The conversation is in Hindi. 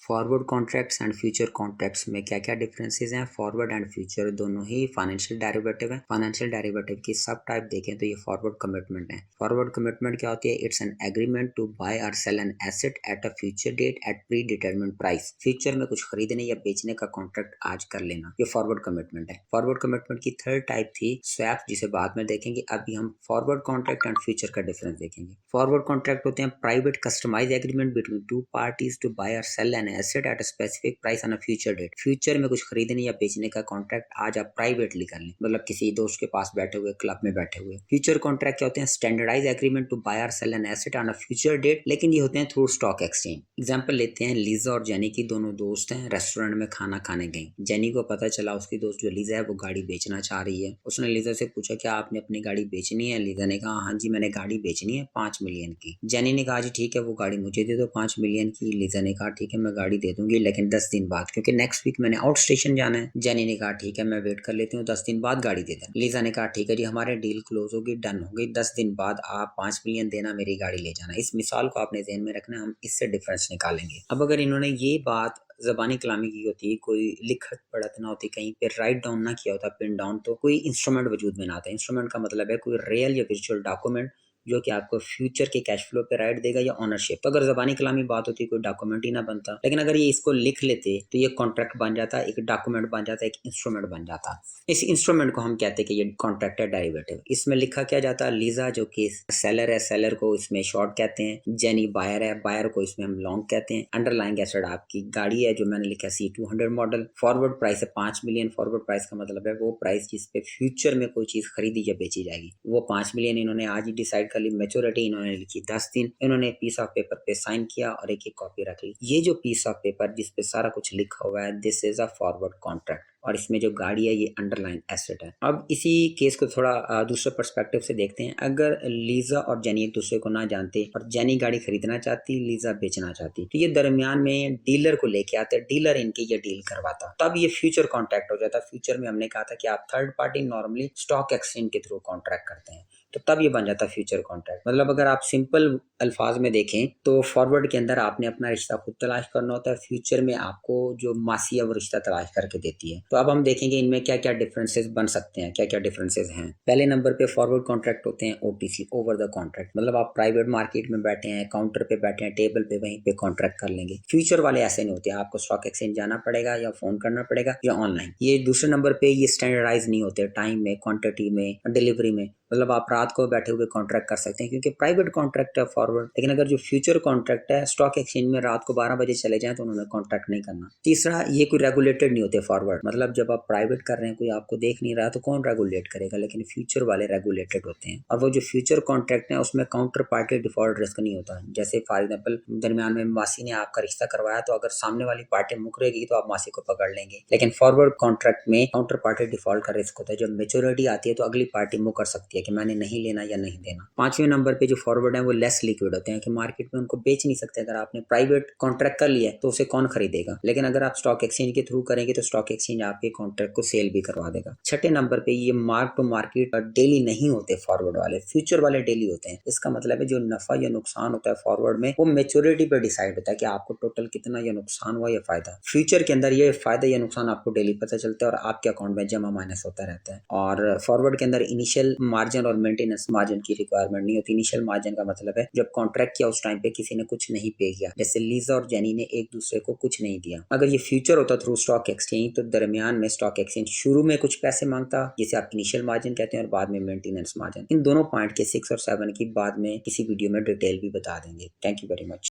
Forward contracts and future contracts में क्या क्या डिफरेंसेस हैं। फॉरवर्ड एंड फ्यूचर दोनों ही फाइनेंशियल डेरिवेटिव हैं। फाइनेंशियल डेरिवेटिव की सब टाइप देखें तो ये फॉरवर्ड कमिटमेंट है। फॉरवर्ड कमिटमेंट क्या होती है? It's an agreement to buy और sell an asset at a future date at predetermined price. फ्यूचर में कुछ खरीदने या बेचने का कॉन्ट्रैक्ट आज कर लेना, ये फॉरवर्ड कमिटमेंट है। फॉरवर्ड कमिटमेंट की थर्ड टाइप थी स्वैप, जिसे बाद में देखेंगे। अभी हम फॉरवर्ड कॉन्ट्रैक्ट एंड फ्यूचर का डिफरेंस देखेंगे। फॉरवर्ड कॉन्ट्रैक्ट होते हैं private customise agreement between two parties to buy और sell an asset at a specific price on a future date. फ्यूचर में कुछ खरीदने या बेचने का कॉन्ट्रैक्ट आज आप प्राइवेटली कर लें, मतलब किसी दोस्त के पास बैठे हुए, क्लब में बैठे हुए। फ्यूचर कॉन्ट्रैक्ट क्या होते हैं? स्टैंडर्डाइज एग्रीमेंट टू बाय और sell an asset on a future date, लेकिन ये होते हैं थ्रू स्टॉक एक्सचेंज। एग्जांपल लेते हैं, लीजा और जेनी की दोनों दोस्त हैं, रेस्टोरेंट में खाना खाने गई। जेनी को पता चला उसकी दोस्त जो लीजा है वो गाड़ी बेचना चाह रही है। उसने लीजा से पूछा क्या आपने अपनी गाड़ी बेचनी है? लीजा ने कहा हाँ जी मैंने गाड़ी बेचनी है 5 मिलियन की। जेनी ने कहा जी ठीक है वो गाड़ी मुझे दे दो 5 मिलियन की। लीजा ने कहा ठीक है मैं गाड़ी दे दूंगी, लेकिन 10 दिन बाद, क्योंकि नेक्स्ट वीक मैंने आउट स्टेशन जाना है। जेनी ने कहा ठीक है मैं वेट कर लेती हूँ, 10 दिन बाद गाड़ी दे देना। लीजा ने कहा ठीक है जी हमारे डील क्लोज होगी, डन होगी, 10 दिन बाद आप 5 मिलियन देना, मेरी गाड़ी ले जाना। इस मिसाल को आपने ध्यान में रखना, हम इससे डिफरेंस निकालेंगे। अब अगर इन्होंने ये बात ज़बानी कलामी की होती, कोई लिखत पढ़त ना होती, कहीं पे राइट डाउन ना किया होता, पिन डाउन, तो कोई इंस्ट्रूमेंट वजूद में ना आता। इंस्ट्रूमेंट का मतलब है कोई रियल या वर्चुअल डॉक्यूमेंट जो कि आपको फ्यूचर के कैश फ्लो पे राइट देगा या ओनरशिप। तो अगर ज़बानी कलामी बात होती कोई डॉक्यूमेंट ही ना बनता, लेकिन अगर ये इसको लिख लेते तो ये कॉन्ट्रैक्ट बन जाता, एक डॉक्यूमेंट बन जाता, एक इंस्ट्रूमेंट बन जाता। इस इंस्ट्रूमेंट को हम कहते हैं कि ये कॉन्ट्रैक्ट है डेरिवेटिव। इसमें लिखा क्या जाता? लीजा जो कि सेलर है, सेलर को इसमें शॉर्ट कहते हैं। जेनी बायर है, बायर को इसमें हम लॉन्ग कहते हैं। अंडरलाइंग एसेट आपकी गाड़ी है जो मैंने लिखा C200 मॉडल। फॉरवर्ड प्राइस है 5 मिलियन। फॉरवर्ड प्राइस का मतलब है वो प्राइस जिस पे फ्यूचर में कोई चीज खरीदी या बेची जाएगी। वो 5 मिलियन इन्होंने आज ही डिसाइड कर ली। मैच्योरिटी इन्होंने लिखी 10 दिन। इन्होंने पीस ऑफ पेपर पे साइन किया और एक कॉपी रख ली। ये जो पीस ऑफ पेपर जिस पे सारा कुछ लिखा हुआ है, this is a forward contract, और इसमें जो गाड़ी है ये अंडरलाइन एसेट है। अब इसी केस को थोड़ा दूसरे पर्सपेक्टिव से देखते हैं। अगर लीजा और जेनी एक दूसरे को ना जानते और जेनी गाड़ी खरीदना चाहती, लीजा बेचना चाहती, तो ये दरमियान में डीलर को लेके आते, डीलर इनकी ये डील करवाता, तब ये फ्यूचर कॉन्ट्रैक्ट हो जाता। फ्यूचर में हमने कहा था कि आप third party normally stock exchange के थ्रू कॉन्ट्रैक्ट करते हैं, तो तब ये बन जाता फ्यूचर कॉन्ट्रैक्ट। मतलब अगर आप सिंपल अल्फाज में देखें तो फॉरवर्ड के अंदर आपने अपना रिश्ता खुद तलाश करना होता है, फ्यूचर में आपको जो मासी है वो रिश्ता तलाश करके देती है। तो अब हम देखेंगे इनमें क्या क्या डिफरेंसेस बन सकते हैं, क्या क्या डिफरेंसेस हैं। पहले नंबर पे फॉरवर्ड कॉन्ट्रैक्ट होते हैं OTC, ओवर द कॉन्ट्रैक्ट, मतलब आप प्राइवेट मार्केट में बैठे हैं, काउंटर पे बैठे हैं, टेबल पे, वहीं पे कॉन्ट्रैक्ट कर लेंगे। फ्यूचर वाले ऐसे नहीं होते, आपको स्टॉक एक्सचेंज जाना पड़ेगा या फोन करना पड़ेगा या ऑनलाइन। ये दूसरे नंबर पे ये स्टैंडर्डाइज नहीं होते, टाइम में, क्वांटिटी में, डिलीवरी में। मतलब आप रात को बैठे हुए कॉन्ट्रैक्ट कर सकते हैं क्योंकि प्राइवेट कॉन्ट्रैक्ट है फॉरवर्ड। लेकिन अगर जो फ्यूचर कॉन्ट्रैक्ट है, स्टॉक एक्सचेंज में रात को 12 बजे चले जाएं तो उन्होंने कॉन्ट्रैक्ट नहीं करना। तीसरा, ये कोई रेगुलेटेड नहीं होते फॉरवर्ड, मतलब जब आप प्राइवेट कर रहे हैं, कोई आपको देख नहीं रहा तो कौन रेगुलेट करेगा, लेकिन फ्यूचर वाले रेगुलेटेड होते हैं। और वो जो फ्यूचर कॉन्ट्रैक्ट है उसमें काउंटर पार्टी डिफॉल्ट रिस्क नहीं होता। जैसे फॉर एग्जाम्पल दरमियान में मासी ने आपका रिश्ता करवाया, तो अगर सामने वाली पार्टी मुकरेगी तो आप मासी को पकड़ लेंगे। लेकिन फॉरवर्ड कॉन्ट्रैक्ट में काउंटर पार्टी डिफॉल्ट का रिस्क होता है। जब मेच्योरिटी आती है तो अगली पार्टी मुकर सकती है कि मैंने नहीं लेना या नहीं देना। पांचवें नंबर पे जो फॉरवर्ड है वो लेस लिक्विड होते हैं कि मार्केट में उनको बेच नहीं सकते। अगर आपने प्राइवेट कॉन्ट्रैक्ट कर लिया तो उसे कौन खरीदेगा, लेकिन अगर आप स्टॉक एक्सचेंज के थ्रू करेंगे तो स्टॉक एक्सचेंज आपके कॉन्ट्रैक्ट को सेल भी करवा देगा। छठे नंबर पे ये मार्क टू मार्केट डेली नहीं होते फॉरवर्ड वाले, फ्यूचर वाले डेली होते हैं। इसका मतलब है जो नफा या नुकसान होता है फॉरवर्ड में वो मेच्योरिटी पर डिसाइड होता है कि आपको टोटल कितना या नुकसान हुआ या फायदा। फ्यूचर के अंदर ये फायदा या नुकसान आपको डेली पता चलता है और आपके अकाउंट में जमा माइनस होता रहता है। और फॉरवर्ड के अंदर इनिशियल मार्जिन और मेंटेनेंस मार्जिन की रिक्वायरमेंट नहीं होती। इनिशियल मार्जिन का मतलब है जब कॉन्ट्रैक्ट किया उस टाइम पे किसी ने कुछ नहीं पे किया, जैसे लीजा और जेनी ने एक दूसरे को कुछ नहीं दिया। अगर ये फ्यूचर होता थ्रू स्टॉक एक्सचेंज तो दरमियान में स्टॉक एक्सचेंज शुरू में कुछ पैसे मांगता जिसे आप इनिशियल मार्जिन कहते हैं और बाद में मेंटेनेंस मार्जिन। इन दोनों पॉइंट के 6 और 7 की बाद में किसी वीडियो में डिटेल भी बता देंगे। Thank you very much.